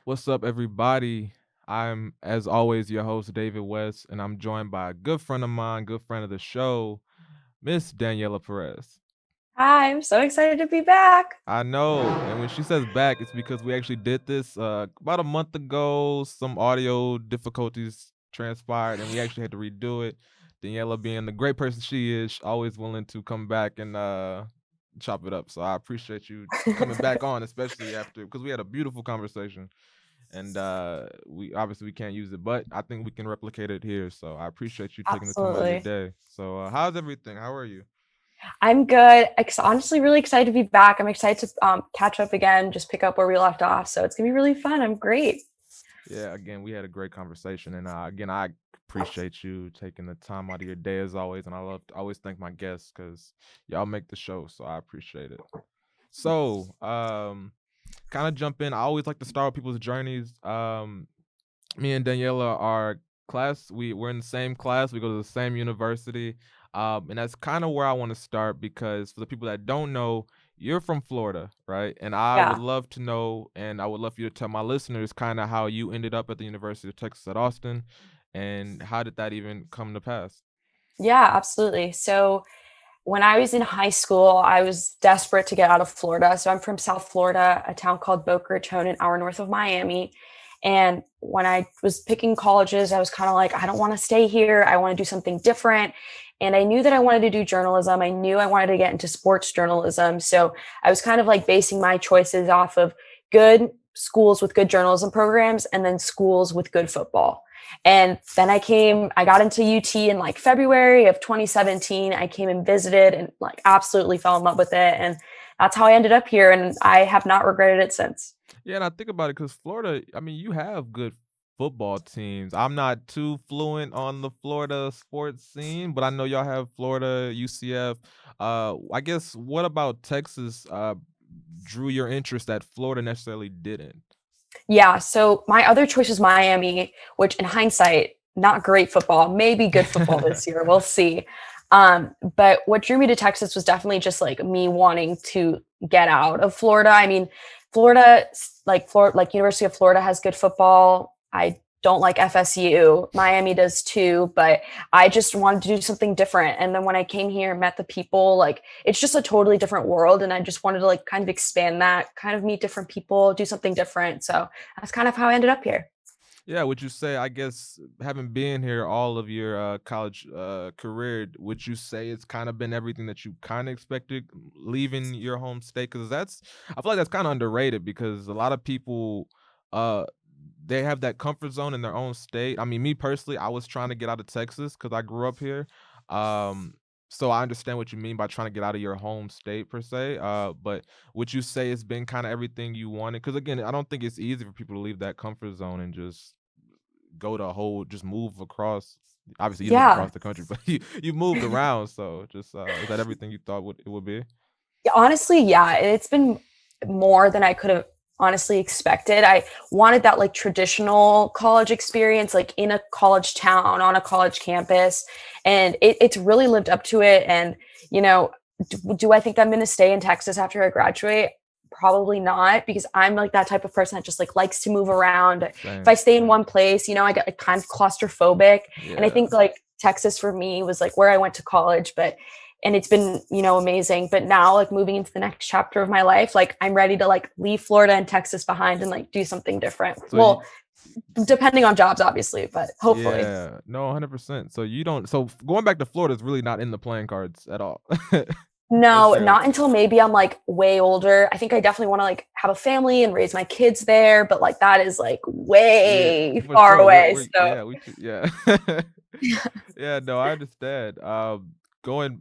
What's up, everybody? I'm, as always, your host, David West, and I'm joined by a good friend of mine, good friend of the show, Miss Daniela Perez. Hi, I'm so excited to be back. I know, and when she says back, it's because we actually did this about a month ago. Some audio difficulties transpired, and we actually had to redo it. Daniela, being the great person she is, always willing to come back and chop it up. So I appreciate you coming back on, especially after because we had a beautiful conversation. And we obviously we can't use it, but I think we can replicate it here. So I appreciate you taking the time out of your Absolutely. day. So how's everything? How are you? I'm good. Honestly, really excited to be back. I'm excited to catch up again, just pick up where we left off. So it's going to be really fun. I'm great. Yeah, again, we had a great conversation, and again, I appreciate you taking the time out of your day as always, and I love to always thank my guests because y'all make the show, so I appreciate it. So, kind of jump in. I always like to start with people's journeys. Me and Daniela are we're in the same class. We go to the same university, and that's kind of where I want to start because for the people that don't know, you're from Florida, right? And I would Yeah. love to know, and I would love for you to tell my listeners kind of how you ended up at the University of Texas at Austin, and how did that even come to pass? Yeah, absolutely. So when I was in high school, I was desperate to get out of Florida. So I'm from South Florida, a town called Boca Raton, an hour north of Miami. And when I was picking colleges, I was kind of like, I don't want to stay here. I want to do something different. And I knew that I wanted to do journalism. I knew I wanted to get into sports journalism. So I was kind of like basing my choices off of good schools with good journalism programs and then schools with good football. And then I got into UT in like February of 2017. I came and visited and like absolutely fell in love with it. And that's how I ended up here. And I have not regretted it since. Yeah, and I think about it because Florida, I mean, you have good football teams. I'm not too fluent on the Florida sports scene, but I know y'all have Florida, UCF. I guess what about Texas drew your interest that Florida necessarily didn't? Yeah. So my other choice was Miami, which in hindsight, not great football, maybe good football this year. We'll see. But what drew me to Texas was definitely just like me wanting to get out of Florida. I mean, Florida, like University of Florida has good football. I don't like FSU. Miami does too, but I just wanted to do something different. And then when I came here, met the people, like it's just a totally different world. And I just wanted to like kind of expand that, kind of meet different people, do something different. So that's kind of how I ended up here. Yeah, would you say, I guess, having been here all of your college career, would you say it's kind of been everything that you kind of expected leaving your home state? Because I feel like that's kind of underrated because a lot of people, uh, they have that comfort zone in their own state. I mean, me personally, I was trying to get out of Texas because I grew up here. Um, so I understand what you mean by trying to get out of your home state per se. But would you say it's been kind of everything you wanted? Because again, I don't think it's easy for people to leave that comfort zone and just just move across. Obviously, you didn't move Yeah. across the country, but you moved around. So, just is that everything you thought it would be? Honestly, yeah, it's been more than I could have honestly expected. I wanted that like traditional college experience, like in a college town, on a college campus. And it's really lived up to it. And, you know, do I think I'm going to stay in Texas after I graduate? Probably not, because I'm like that type of person that just like likes to move around. If I Same. stay in one place, I get like kind of claustrophobic. And I Yeah. think like Texas for me was like where I went to college, but and it's been amazing. But now like moving into the next chapter of my life, like I'm ready to like leave Florida and Texas behind and like do something different. So you, Well, depending on jobs obviously, but hopefully. yeah, no, 100%. So you don't. So going back to Florida is really not in the playing cards at all, No, necessarily. not until maybe I'm like way older. I think I definitely want to like have a family and raise my kids there, but like that is like Yeah, way for far sure. away. So Yeah, yeah. Yeah, no, I understand. Going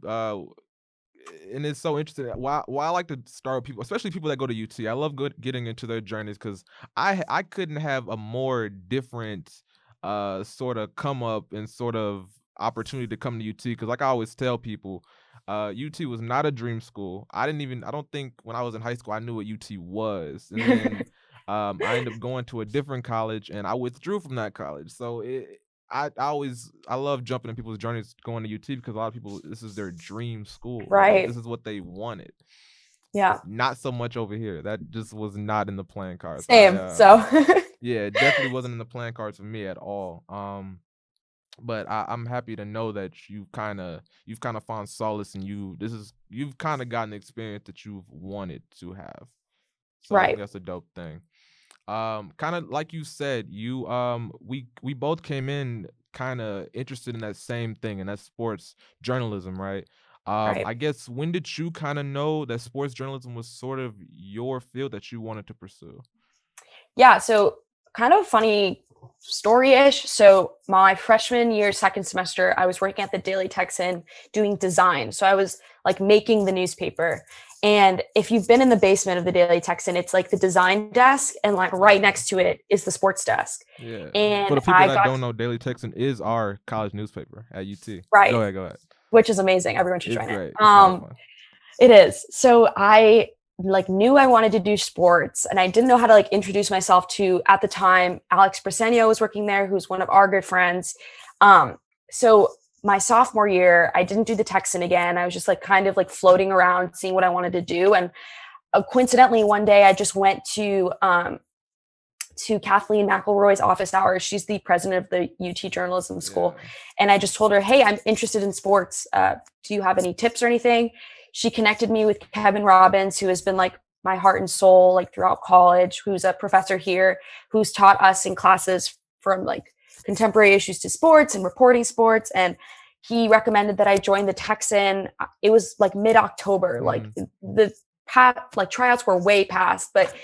and it's so interesting. Why I like to start with people, especially people that go to UT. I love getting into their journeys because I couldn't have a more different sort of come up and sort of opportunity to come to UT because like I always tell people, UT was not a dream school. I don't think when I was in high school I knew what UT was, and then I ended up going to a different college and I withdrew from that college. So I love jumping in people's journeys going to UT because a lot of people this is their dream school. Like right. this is what they wanted. Yeah. Not so much over here. That just was not in the playing cards. Same. So Yeah, it definitely wasn't in the plan cards for me at all. But I'm happy to know that you've kind of found solace and you've kind of gotten the experience that you've wanted to have. So I think Right, that's a dope thing. Kind of like you said, we both came in kind of interested in that same thing, and that's sports journalism, right? right. I guess when did you kind of know that sports journalism was sort of your field that you wanted to pursue? Yeah, so kind of funny story-ish. So my freshman year, second semester, I was working at the Daily Texan doing design. So I was like making the newspaper. And if you've been in the basement of the Daily Texan, it's like the design desk, and like right Yeah. next to it is the sports desk. Yeah. For And the people I that got don't know, Daily Texan is our college newspaper at UT. right, Go ahead, go ahead. which is amazing. Everyone should It's join it. great. It's a lot of fun. It is. So I like knew I wanted to do sports and I didn't know how to like introduce myself to at the time Alex Briseno was working there, who's one of our good friends. Um, so my sophomore year, I didn't do the Texan again. I was just like kind of like floating around, seeing what I wanted to do. And coincidentally, one day I just went to Kathleen McElroy's office hours. She's the president of the UT Journalism School. Yeah. And I just told her, hey, I'm interested in sports. Do you have any tips or anything? She connected me with Kevin Robbins, who has been like my heart and soul, like throughout college, who's a professor here, who's taught us in classes from like contemporary issues to sports and reporting sports. And he recommended that I join the Texan. It was like mid-October, like Mm, the like tryouts were way past, but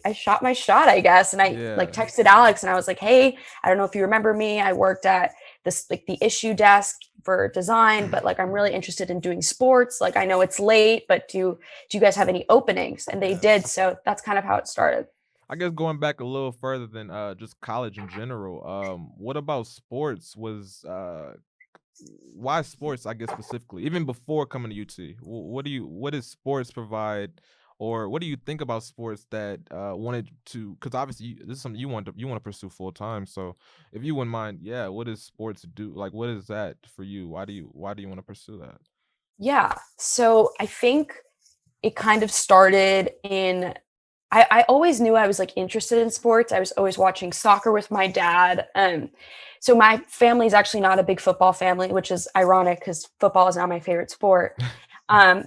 I shot my shot, I guess. And I like yeah. texted Alex and I was like, hey, I don't know if you remember me. I worked at this, like the issue desk for design, but like I'm really interested in doing sports. Like I know it's late, but do you guys have any openings? And they Yeah. did. So that's kind of how it started. I guess going back a little further than just college in general, what about sports was why sports, I guess specifically, even before coming to UT? What does sports provide or what do you think about sports that wanted to cuz obviously this is something you want to pursue full time. So if you wouldn't mind, yeah, what does sports do? Like what is that for you? Why do you want to pursue that? Yeah. So I think it kind of started in I always knew I was like interested in sports. I was always watching soccer with my dad. So my family is actually not a big football family, which is ironic because football is not my favorite sport.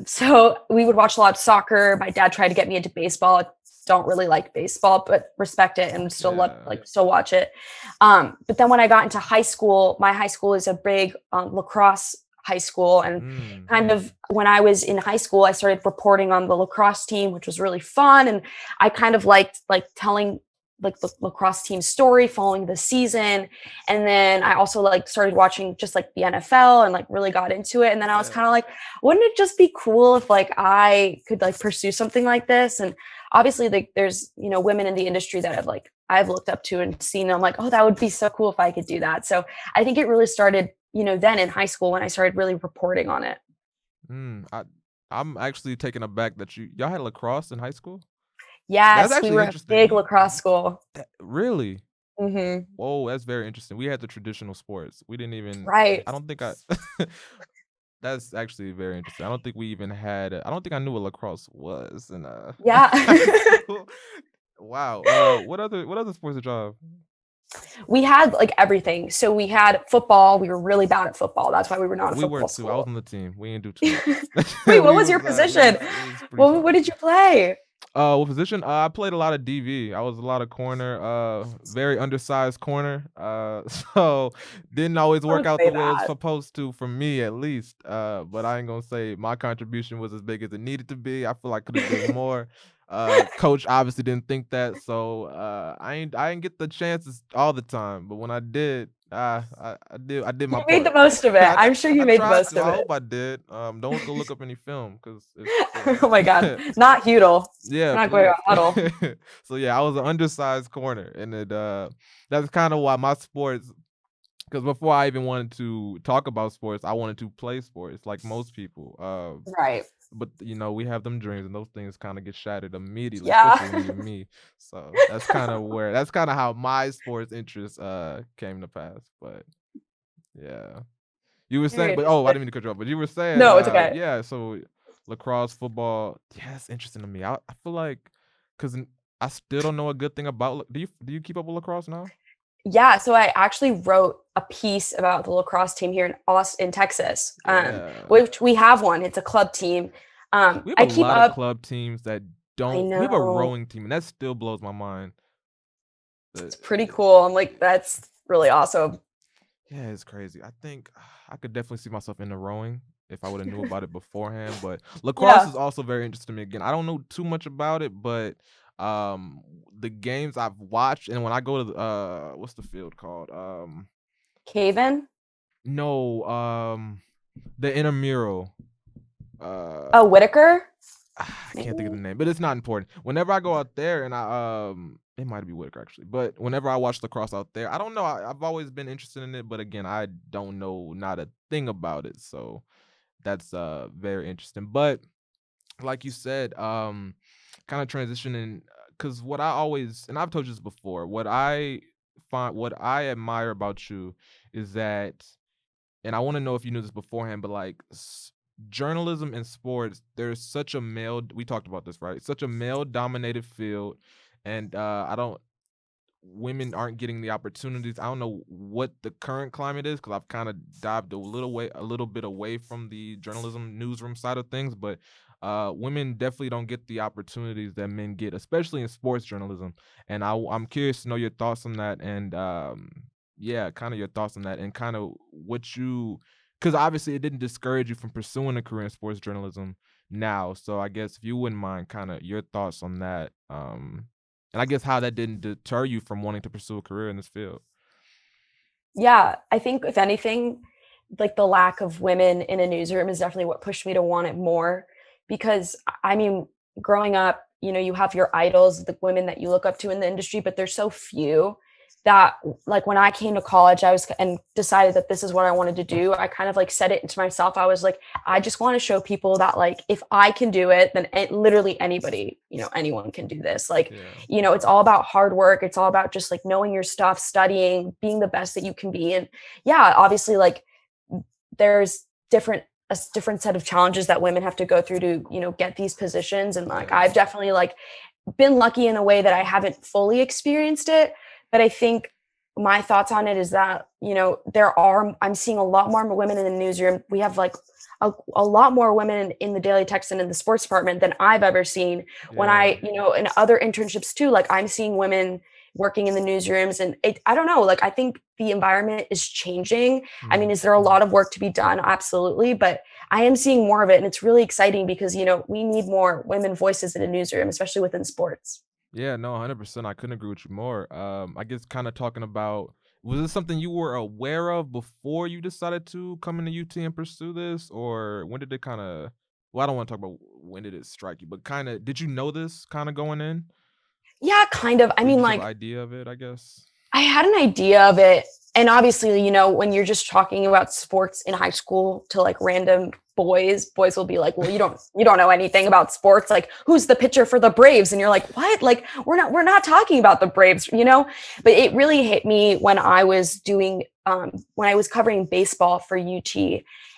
So we would watch a lot of soccer. My dad tried to get me into baseball. I don't really like baseball, but respect it and still love Yeah. like still watch it. But then when I got into high school, my high school is a big lacrosse high school, and Mm. kind of when I was in high school, I started reporting on the lacrosse team, which was really fun. And I kind of liked like telling like the lacrosse team story, following the season. And then I also like started watching just like the NFL and like really got into it. And then I was Yeah. kind of like, wouldn't it just be cool if like I could like pursue something like this? And obviously like there's, you know, women in the industry that I've looked up to and seen. I'm like, oh, that would be so cool if I could do that. So I think it really started, you know, then in high school when I started really reporting on it. Mm. I'm actually taken aback that y'all had lacrosse in high school? That's Yes, we actually were a interesting. big lacrosse school. Really? Mhm. Whoa, that's very interesting. We had the traditional sports. We didn't even Right. I don't think I that's actually very interesting. I don't think we even had I don't think I knew what lacrosse was in Yeah. high school. Wow. What other sports did y'all have? We had, like, everything. So we had football, we were really bad at football, that's why we were not a We were football too. I was school. on the team. We didn't do too much. Wait, what we was was your position? it was pretty What fun. did you play? What position? I played a lot of DV. I was a lot of corner, very undersized corner. So didn't always work Don't out say the way it was that. supposed to for me at least. But I ain't gonna say my contribution was as big as it needed to be. I feel like I could have did more. Coach obviously didn't think that, so I ain't get the chances all the time. But when I did, I did my You made the part. most of it. I, I'm sure you I made the tried most to. of I it. hope I did. Don't go look up any film because if Oh my god. yeah. Not Hudel. Yeah, We're not going to please. huddle. So yeah, I was an undersized corner, and that's kind of why my sports. Because before I even wanted to talk about sports, I wanted to play sports like most people. Right. But we have them dreams, and those things kind of get shattered immediately, Yeah. especially when you're me. So that's kind of how my sports interest came to pass. But yeah. You were Very saying, but oh, I interesting. didn't mean to cut you off. But you were saying, No, it's okay. yeah. So lacrosse, football, yeah, it's interesting to me. I feel like, cause I still don't know a good thing about do you keep up with lacrosse now? Yeah, so I actually wrote a piece about the lacrosse team here in Austin, Texas, Yeah. which we have one. It's a club team. We have a I keep lot of up. club teams that I don't we have a know. rowing team, and that still blows my mind. The It's pretty cool. I'm like, that's really awesome. Yeah, it's crazy. I think I could definitely see myself in the rowing if I woulda knew about it beforehand, but lacrosse Yeah. is also very interesting to me. Again, I don't know too much about it, but, the games I've watched and when I go to the, what's the field called? Cave-in? No, the intramural, Oh, uh Whitaker? I can't think of the Maybe? name, but it's not important. Whenever I go out there and it might be Whitaker actually, but whenever I watch lacrosse out there, I don't know. I've always been interested in it, but again, I don't know not a thing about it. So that's very interesting. But like you said, kind of transitioning because what I always and I've told you this before, what I admire about you is that and I want to know if you knew this beforehand, but like journalism and sports, there's such a male. We talked about this, right? Such a male dominated field, and I don't women aren't getting the opportunities. I don't know what the current climate is because I've kind of dived a little bit away from the journalism newsroom side of things, but women definitely don't get the opportunities that men get, especially in sports journalism. And I'm curious to know your thoughts on that, and yeah, kind of your thoughts on that, and kind of what you, because obviously it didn't discourage you from pursuing a career in sports journalism now. So I guess if you wouldn't mind, kind of your thoughts on that. And I guess how that didn't deter you from wanting to pursue a career in this field. Yeah, I think if anything, like the lack of women in a newsroom is definitely what pushed me to want it more because I mean, growing up, you have your idols, the women that you look up to in the industry, but there's so few that like when I came to college, I was and decided that this is what I wanted to do. I kind of like said it to myself. I was like, I just want to show people that like if I can do it, then literally anybody, anyone can do this. Like Yeah. it's all about hard work. It's all about just like knowing your stuff, studying, being the best that you can be. And yeah, obviously, like there's a different set of challenges that women have to go through to get these positions. And like Yeah. I've definitely like been lucky in a way that I haven't fully experienced it. But I think my thoughts on it is that I'm seeing a lot more women in the newsroom. We have like a lot more women in the Daily Text and in the sports department than I've ever seen. When Yeah. I, in other internships too, like I'm seeing women working in the newsrooms, and I don't know, like I think the environment is changing. I mean, Mhm. is there a lot of work to be done? Absolutely, but I am seeing more of it, and it's really exciting because we need more women voices in a newsroom, especially within sports. Yeah, no, 100%. I couldn't agree with you more. I guess kind of talking about, was this something you were aware of before you decided to come into UT and pursue this, or when did it kind of? Well, I don't want to talk about when did it strike you, but kind of, did you know this kind of going in, Yeah, kind of. I or you mean, just have an like idea of it? I guess. I had an idea of it. And obviously, when you're just talking about sports in high school to like random boys will be like, "Well, you don't know anything about sports. Like, who's the pitcher for the Braves?" And you're like, "What? Like, we're not talking about the Braves." But it really hit me when I was doing when I was covering baseball for UT,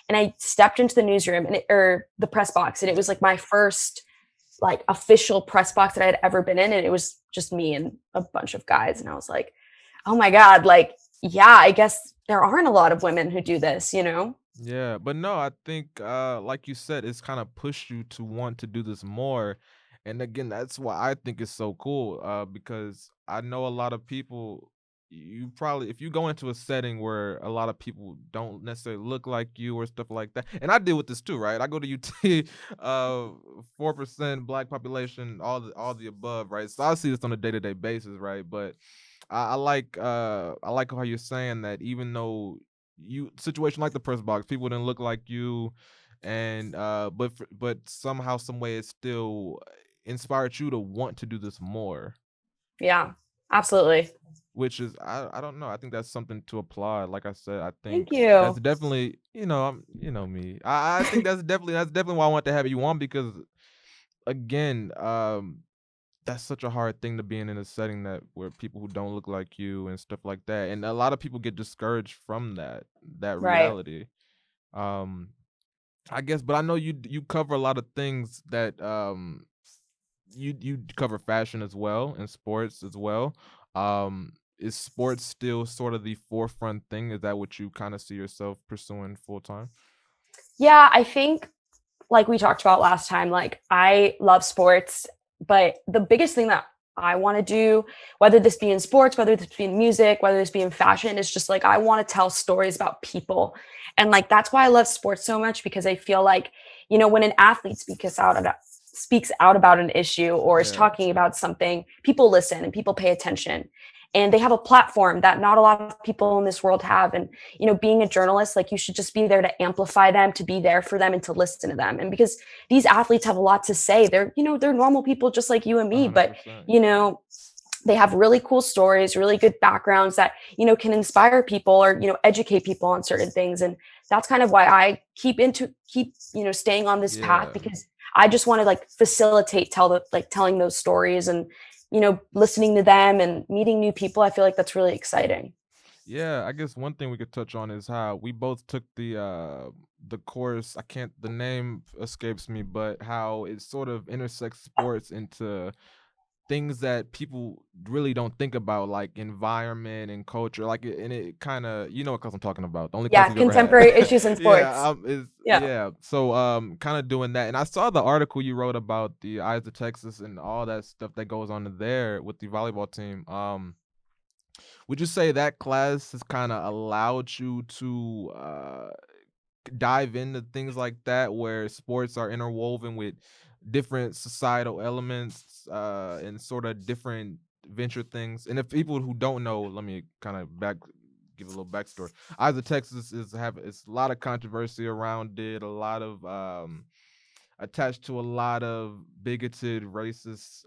and I stepped into the newsroom or the press box, and it was like my first like official press box that I had ever been in, and it was just me and a bunch of guys, and I was like, oh my God, like, yeah, I guess there aren't a lot of women who do this. Yeah, but no, I think like you said, it's kind of pushed you to want to do this more. And again, that's why I think it's so cool. Because I know a lot of people, you probably if you go into a setting where a lot of people don't necessarily look like you or stuff like that. And I deal with this too, right? I go to UT, 4% black population, all the above, right? So I see this on a day-to-day basis, right? But I like how you're saying that even though you situation like the press box, people didn't look like you, and but somehow, some way, it still inspired you to want to do this more, Yeah, absolutely. which is I don't know. I think that's something to applaud. Like I said, I Thank think that's you. definitely you know me. I think that's definitely why I want to have you on because again, that's such a hard thing to be in a setting that where people who don't look like you and stuff like that, and a lot of people get discouraged from that Right. reality. Um, I guess, but I know you cover a lot of things that you cover fashion as well and sports as well. Is sports still sort of the forefront thing? Is that what you kind of see yourself pursuing full time? Yeah, I think like we talked about last time, like I love sports, but the biggest thing that I want to do, whether this be in sports, whether this be in music, whether this be in fashion, is just like I want to tell stories about people. And like that's why I love sports so much because I feel like, when an athlete speaks out about an issue or is Yeah. talking about something, people listen and people pay attention. And they have a platform that not a lot of people in this world have. And being a journalist, like you should just be there to amplify them, to be there for them and to listen to them. And because these athletes have a lot to say, they're normal people just like you and me, but 100%. you know, they have really cool stories, really good backgrounds that, can inspire people or, educate people on certain things. And that's kind of why I keep, staying on this path Yeah. because I just want to like facilitate telling those stories and, listening to them and meeting new people. I feel like that's really exciting. Yeah, I guess one thing we could touch on is how we both took the course. I can't the name escapes me, but how it sort of intersects sports into things that people really don't think about, like environment and culture. Like and it kind of what class I'm talking about. The only Yeah, class we've ever had. contemporary issues in Yeah, sports. is Yeah. yeah. So kind of doing that, and I saw the article you wrote about the Eyes of Texas and all that stuff that goes on there with the volleyball team. Would you say that class has kind of allowed you to dive into things like that where sports are interwoven with different societal elements and sort of different venture things? And if people who don't know, let me kind of give a little backstory. Eyes of Texas it's a lot of controversy around it, a lot of attached to a lot of bigoted, racist,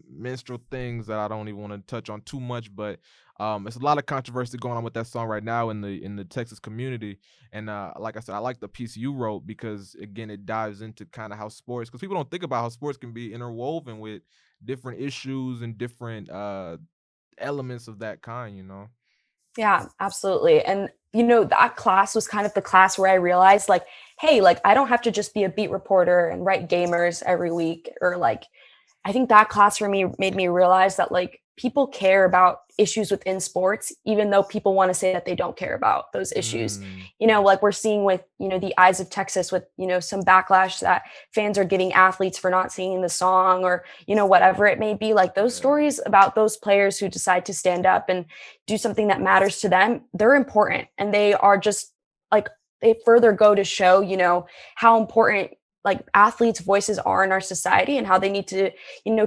minstrel things that I don't even want to touch on too much. But it's a lot of controversy going on with that song right now in the Texas community. And like I said, I like the piece you wrote because again, it dives into kind of how sports, because people don't think about how sports can be interwoven with different issues and different elements of that kind. You know. Yeah, absolutely. And that class was kind of the class where I realized like, hey, like I don't have to just be a beat reporter and write gamers every week or like I think that class for me made me realize that like people care about issues within sports, even though people want to say that they don't care about those issues. Mm, Like we're seeing with, the Eyes of Texas with, some backlash that fans are giving athletes for not singing the song or, whatever it may be. Like those yeah. stories about those players who decide to stand up and do something that matters to them, they're important. And they are just like, they further go to show, how important like athletes' voices are in our society and how they need to,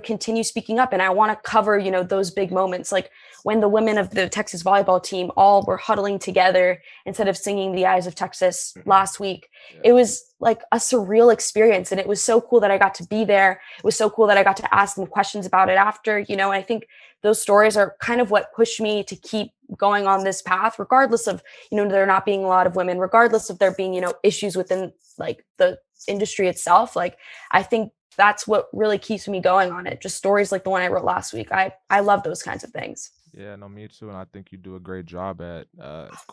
continue speaking up. And I want to cover, those big moments, like when the women of the Texas volleyball team all were huddling together instead of singing "The Eyes of Texas" last week. Yeah. It was like a surreal experience, and it was so cool that I got to be there. It was so cool that I got to ask them questions about it after. And I think those stories are kind of what pushed me to keep going on this path, regardless of there not being a lot of women, regardless of there being issues within like the industry itself. Like I think that's what really keeps me going on it, just stories like the one I wrote last week. I love those kinds of things. Yeah, no, me too, and I think you do a great job at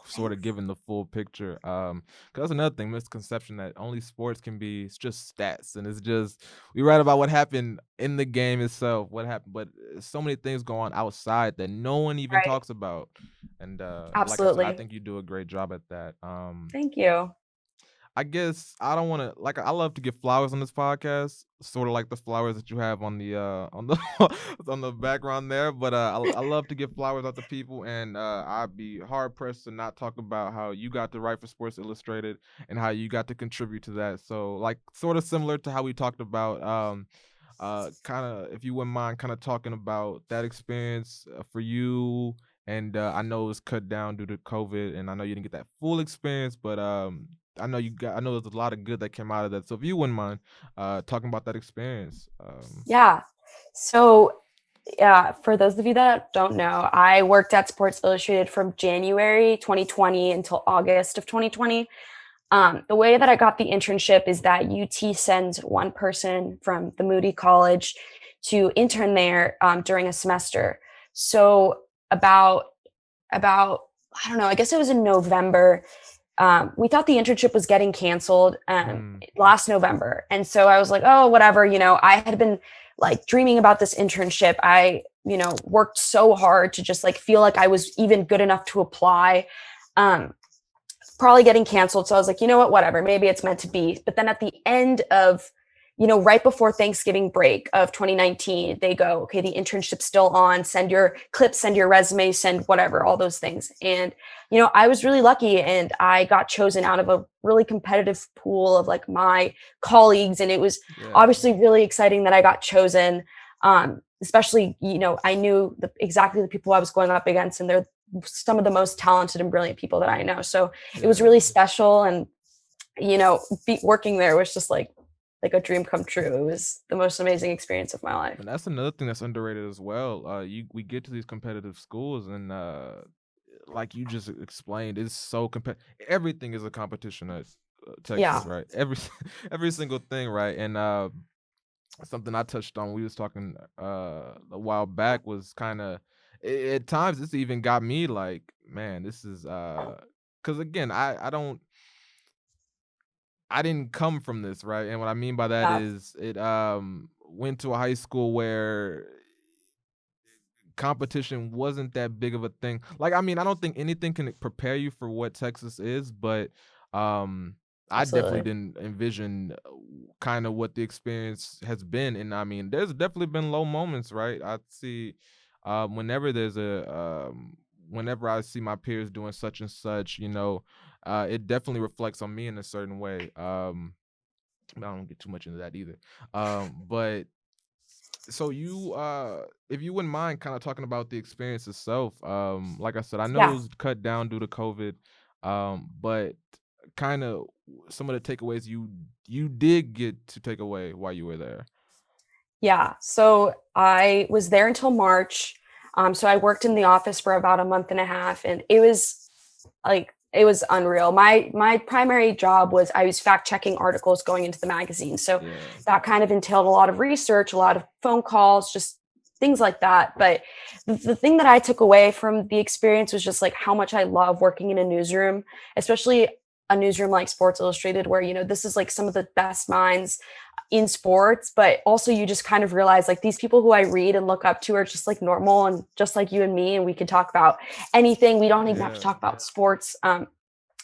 sort of Thanks. giving the full picture. 'Cause that's another thing, misconception that only sports can be it's just stats, and it's just we write about what happened in the game itself, what happened, but so many things go on outside that no one even Right. talks about. And like I said, I Absolutely. think you do a great job at that. Thank you. I guess I don't wanna like, I love to give flowers on this podcast, sorta like the flowers that you have on the on the background there, but, I love to give flowers out to people, and, I'd be hard pressed to not talk about how you got to write for Sports Illustrated and how you got to contribute to that. So, like, sorta similar to how we talked about, kinda if you wouldn't mind kinda talking about that experience, for you, and, I know it was cut down due to COVID, and I know you didn't get that full experience, but, I know there's a lot of good that came out of that. So if you wouldn't mind, talking about that experience. Yeah. So, yeah, for those of you that don't know, I worked at Sports Illustrated from January 2020 until August of 2020. The way that I got the internship is that UT sends one person from the Moody College to intern there during a semester. So about I don't know, I guess it was in November. We thought the internship was getting canceled Mm, last November, and so I was like, oh, whatever. I had been like dreaming about this internship. I, worked so hard to just like feel like I was even good enough to apply. Um, Probably getting canceled. So I was like, you know what, whatever, maybe it's meant to be. But then at the end of, right before Thanksgiving break of 2019, they go, okay, the internship's still on, send your clips, send your resume, send whatever, all those things. And, I was really lucky and I got chosen out of a really competitive pool of like my colleagues. And it was Yeah. obviously really exciting that I got chosen. Especially, I knew exactly the people I was going up against, and they're some of the most talented and brilliant people that I know. So it was Yeah. really special. And, working there was just like a dream come true. It was the most amazing experience of my life. And that's another thing that's underrated as well. We get to these competitive schools, and like you just explained, it's so everything is a competition at Texas, Yeah. right? Every every single thing, right? And something I touched on, we was talking a while back, was kind of at times this even got me like, man, this is because again, I didn't come from this, right? And what I mean by that Yeah. is it went to a high school where competition wasn't that big of a thing. Like, I mean, I don't think anything can prepare you for what Texas is, but um I definitely Absolutely. didn't envision kind of what the experience has been. And I mean, there's definitely been low moments, right? I see whenever there's a whenever I see my peers doing such and such, it definitely reflects on me in a certain way. I don't get too much into that either. But so if you wouldn't mind kind of talking about the experience itself, like I said, I know it Yeah. was cut down due to COVID, but kind of some of the takeaways you did get to take away while you were there. Yeah. So I was there until March. So I worked in the office for about a month and a half, and it was unreal. My primary job was I was fact checking articles going into the magazine. So Yeah, that kind of entailed a lot of research, a lot of phone calls, just things like that. But the thing that I took away from the experience was just like how much I love working in a newsroom, especially a newsroom like Sports Illustrated, where this is like some of the best minds in sports, but also you just kind of realize like these people who I read and look up to are just like normal and just like you and me, and we could talk about anything. We don't even have to yeah, talk about sports.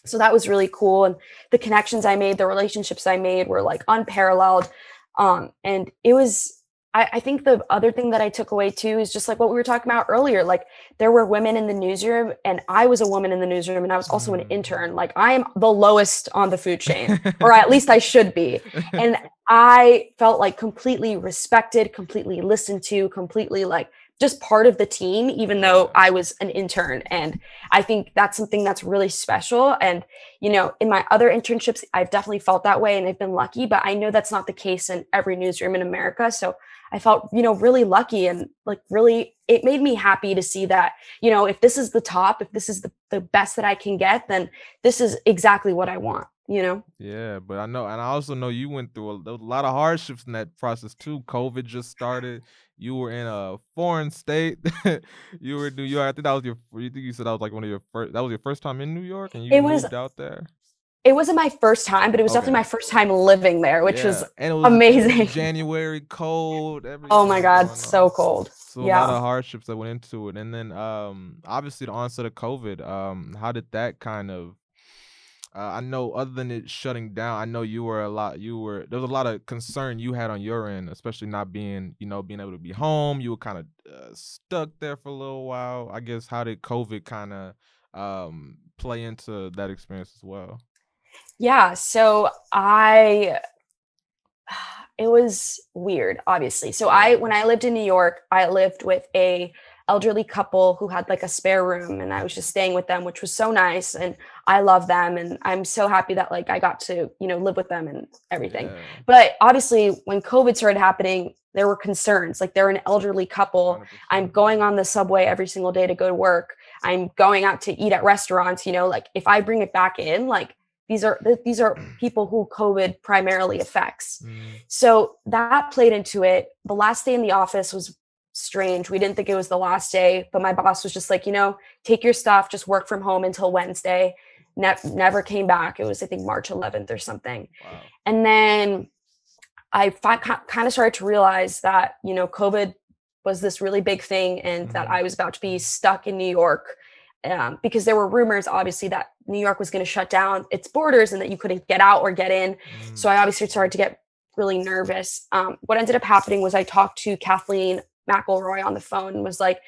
So that was really cool. And the connections I made, the relationships I made were like unparalleled. And it was, I think the other thing that I took away too is just like what we were talking about earlier. Like there were women in the newsroom, and I was a woman in the newsroom, and I was also an mm. intern. Like I am the lowest on the food chain, or at least I should be. And I felt like completely respected, completely listened to, completely like just part of the team, even though Yeah, I was an intern. And I think that's something that's really special. And, in my other internships, I've definitely felt that way and I've been lucky, but I know that's not the case in every newsroom in America. So I felt, really lucky, and like really, it made me happy to see that, if this is the top, if this is the best that I can get, then this is exactly what I want. yeah, but I know, and I also know you went through there was a lot of hardships in that process too. COVID just started. You were in a foreign state. You were in New York. I think that was you think you said that was like one of your first. That was your first time in New York, and you It was moved out there. it wasn't my first time, but it was definitely Okay. my first time living there, which was Yeah, and it was amazing. January, cold, Oh my everything God, going on. so cold. So a lot Yeah. of hardships that went into it. And then obviously the onset of COVID, how did that kind of I know other than it shutting down, I know there was a lot of concern you had on your end, especially not being able to be home. You were kind of stuck there for a little while. I guess how did COVID kind of play into that experience as well? Yeah, so I it was weird, obviously. So I Yeah. when I lived in New York, I lived with a elderly couple who had like a spare room, and I was just staying with them, which was so nice, and I love them, and I'm so happy that like I got to, live with them and everything. Yeah. But obviously when COVID started happening, there were concerns. Like they're an elderly couple. I'm 100%. going on the subway every single day to go to work. I'm going out to eat at restaurants, like if I bring it back in, like these are people who COVID primarily affects. Mm, So that played into it. The last day in the office was strange. We didn't think it was the last day, but my boss was just like, take your stuff, just work from home until Wednesday. Never came back. It was, I think, March 11th or something. wow. And then I kind of started to realize that, COVID was this really big thing and that Mhm. I was about to be stuck in New York, because there were rumors, obviously, that New York was going to shut down its borders and that you couldn't get out or get in. So Mm. I obviously started to get really nervous. What ended up happening was I talked to Kathleen McElroy on the phone and was like,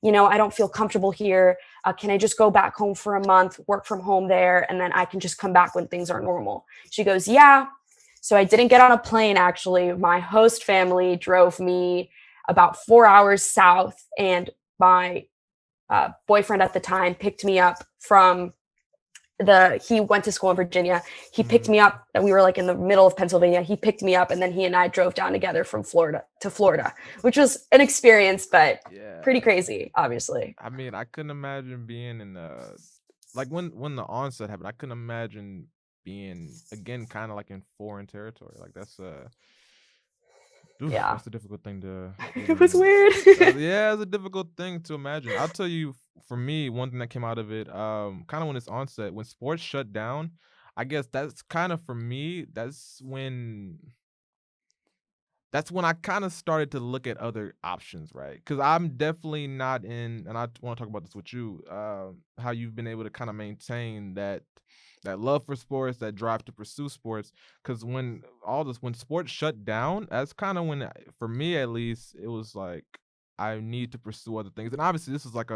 I don't feel comfortable here. Can I just go back home for a month, work from home there, and then I can just come back when things are normal? She goes, yeah. So I didn't get on a plane, actually. My host family drove me about 4 hours south, and my boyfriend at the time picked me up from he went to school in Virginia. He picked Mhm. me up, and we were like in the middle of Pennsylvania. He picked me up, and then he and I drove down together from Florida to Florida, which was an experience, but pretty Yeah. crazy, obviously. I mean, I couldn't imagine being in like when the onset happened, I couldn't imagine being again kind of like in foreign territory. Like Yeah. that's a difficult thing to It was even weird. yeah, it's a difficult thing to imagine. I'll tell you for me, one thing that came out of it, kind of when it's onset, when sports shut down, I guess that's kind of for me, that's when I kind of started to look at other options, right? Because I'm definitely not in, and I want to talk about this with you, how you've been able to kind of maintain that love for sports, that drive to pursue sports. Because when sports shut down, that's kind of when, for me at least, it was like I need to pursue other things. And obviously, this is like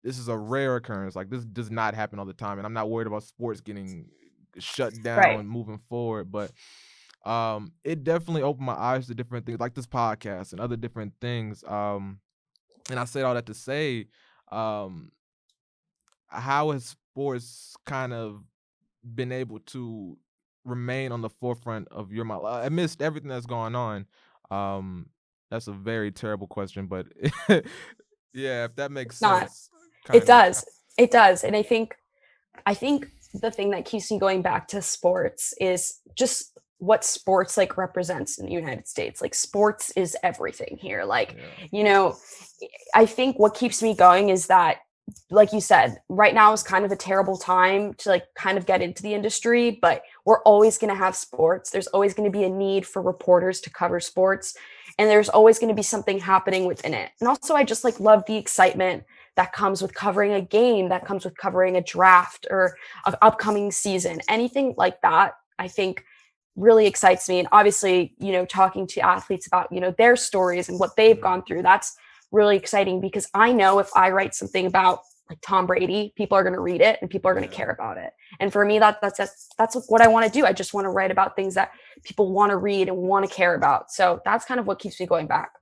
this is a rare occurrence. Like this does not happen all the time, and I'm not worried about sports getting shut Right. down moving forward, but it definitely opened my eyes to different things like this podcast and other different things. And I said all that to say, um, how has sports kind of been able to remain on the forefront of your mind amidst everything that's going on? Um, that's a very terrible question, but yeah, if that makes It's not. sense, It kind of. does. It does. And I think the thing that keeps me going back to sports is just what sports like represents in the United States. Like sports is everything here. Like, Yeah. you know, I think what keeps me going is that, like you said, right now is kind of a terrible time to like kind of get into the industry, but we're always going to have sports. There's always going to be a need for reporters to cover sports, and there's always going to be something happening within it. And also, I just like love the excitement that comes with covering a game, that comes with covering a draft or an upcoming season. Anything like that, I think really excites me. And obviously, talking to athletes about, their stories and what they've Mhm. gone through, that's really exciting because I know if I write something about like Tom Brady, people are going to read it and people are going to Yeah. care about it. And for me, that's what I want to do. I just want to write about things that people want to read and want to care about. So that's kind of what keeps me going back.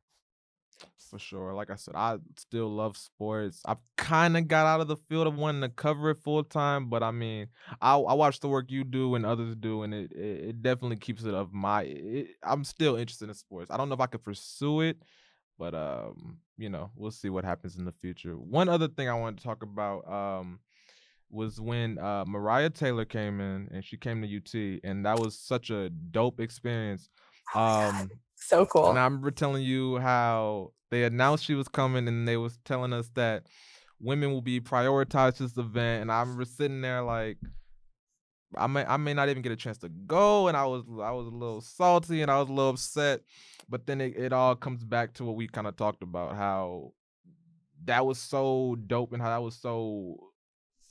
For sure. Like I said, I still love sports. I've kind of got out of the field of wanting to cover it full time, but I mean, I watch the work you do and others do, and it definitely keeps it of I'm still interested in sports. I don't know if I could pursue it, but we'll see what happens in the future. One other thing I wanted to talk about was when Mariah Taylor came in and she came to UT, and that was such a dope experience. Oh my God. Um, So and cool. I remember telling you how they announced she was coming, and they was telling us that women will be prioritized this event. And I remember sitting there like, I may not even get a chance to go, and I was a little salty and I was a little upset. But then it all comes back to what we kind of talked about, how that was so dope and how that was so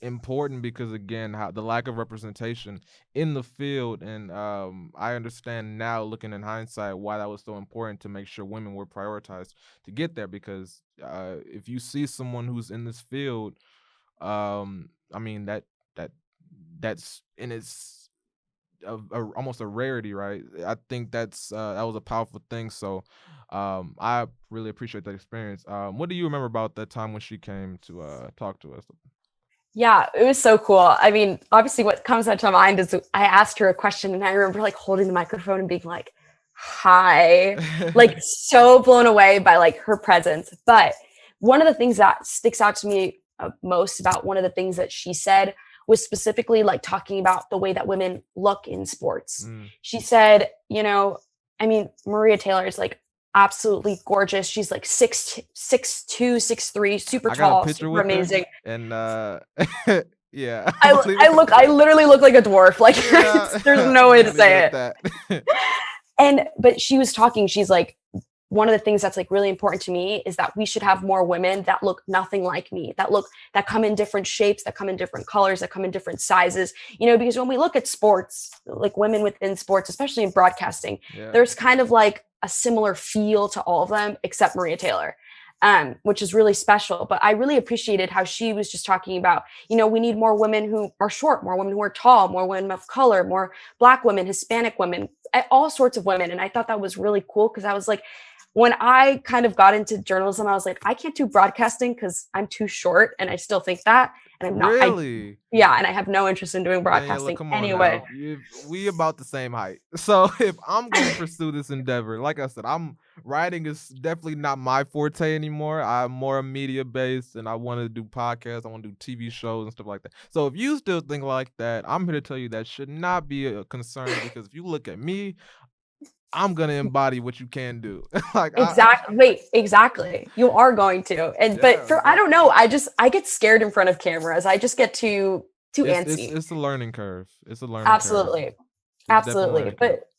important because again how the lack of representation in the field, and I understand now looking in hindsight why that was so important to make sure women were prioritized to get there, because if you see someone who's in this field, I mean that that's and it's almost a rarity, right? I think that was a powerful thing. So I really appreciate that experience. What do you remember about that time when she came to talk to us? Yeah, it was so cool. I mean, obviously, what comes to mind is I asked her a question, and I remember like holding the microphone and being like, "Hi," like so blown away by like her presence. But one of the things that sticks out to me most about one of the things that she said was specifically like talking about the way that women look in sports. Mm. She said, I mean, Maria Taylor is like absolutely gorgeous. She's like 6'2", 6'3", super I got a tall, picture super with her, amazing. and yeah, I'm gonna leave I it look I literally look like a dwarf. Like yeah, there's I'm no way to gonna leave it say at it. that. But she was talking, she's like, one of the things that's like really important to me is that we should have more women that look nothing like me, that come in different shapes, that come in different colors, that come in different sizes, because when we look at sports, like women within sports, especially in broadcasting, Yeah. there's kind of like a similar feel to all of them except Maria Taylor. Which is really special. But I really appreciated how she was just talking about, we need more women who are short, more women who are tall, more women of color, more Black women, Hispanic women, all sorts of women. And I thought that was really cool because I was like, when I kind of got into journalism, I was like, I can't do broadcasting because I'm too short. And I still think that. And I'm not, Really? yeah, and I have no interest in doing Daniela, broadcasting come on anyway. now. We about the same height. So if I'm gonna pursue this endeavor, like I said, writing is definitely not my forte anymore. I'm more media based and I want to do podcasts, I want to do TV shows and stuff like that. So if you still think like that, I'm here to tell you that should not be a concern because if you look at me, I'm gonna embody what you can do. like Exactly. Wait, exactly. You are going to. And but yeah, for I don't exactly. know, I get scared in front of cameras. I just get too antsy. It's a learning curve. It's a learning curve. Absolutely. It's definitely a Absolutely. learning curve. But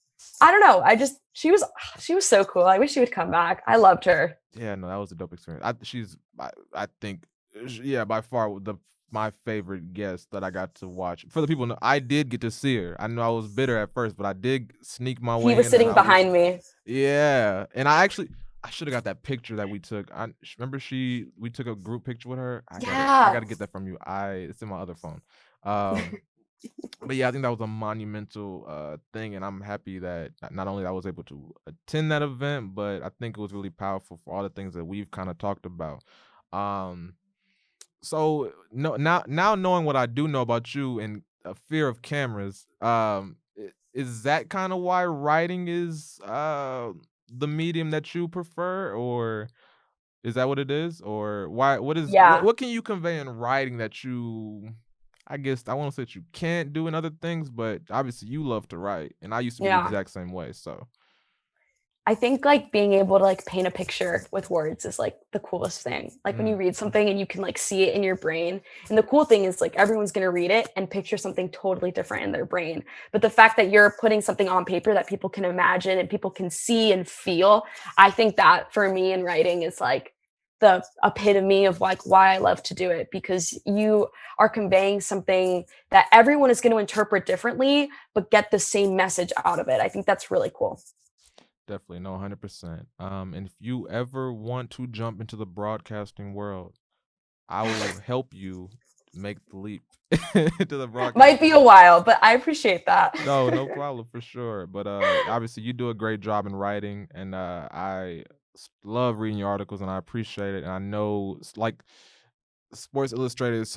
I don't know. She was so cool. I wish she would come back. I loved her. Yeah, no, that was a dope experience. I think, yeah, by far my favorite guest that I got to watch. For the people, know, I did get to see her. I know I was bitter at first, but I did sneak my He way was in, and sitting behind me. yeah, and I should have got that picture that we took. Remember we took a group picture with her. I Yeah. gotta get that from you. It's in my other phone. Um, but yeah, I think that was a monumental thing, and I'm happy that not only I was able to attend that event, but I think it was really powerful for all the things that we've kind of talked about. Um, so no, now knowing what I do know about you and a fear of cameras, is that kind of why writing is the medium that you prefer, or is that what it is? Or why Yeah. what can you convey in writing that you I guess I won't say that you can't do in other things, but obviously you love to write, and I used to be the Yeah. exact same way, so I think like being able to like paint a picture with words is like the coolest thing. Like when you mm, read something and you can like see it in your brain. And the cool thing is like everyone's going to read it and picture something totally different in their brain. But the fact that you're putting something on paper that people can imagine and people can see and feel, I think that for me in writing is like the epitome of like why I love to do it because you are conveying something that everyone is going to interpret differently but get the same message out of it. I think that's really cool. definitely, no, 100%. And if you ever want to jump into the broadcasting world, I will help you make the leap into the Might be broadcasting a world. while, but I appreciate that. No, no problem for sure. But obviously you do a great job in writing, and love reading your articles, and I appreciate it. And I know like Sports Illustrated is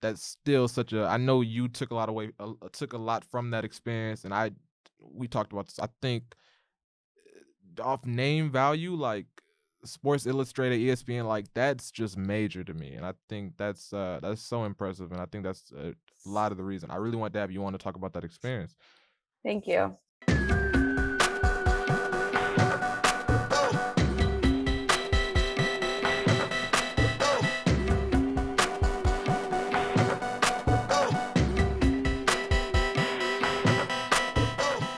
that's still such a. I know you took a lot away, took a lot from that experience, and we talked about this. I think off name value, like Sports Illustrated, ESPN, like that's just major to me, and I think that's so impressive, and I think that's a lot of the reason I really want to have you on to talk about that experience. Thank you.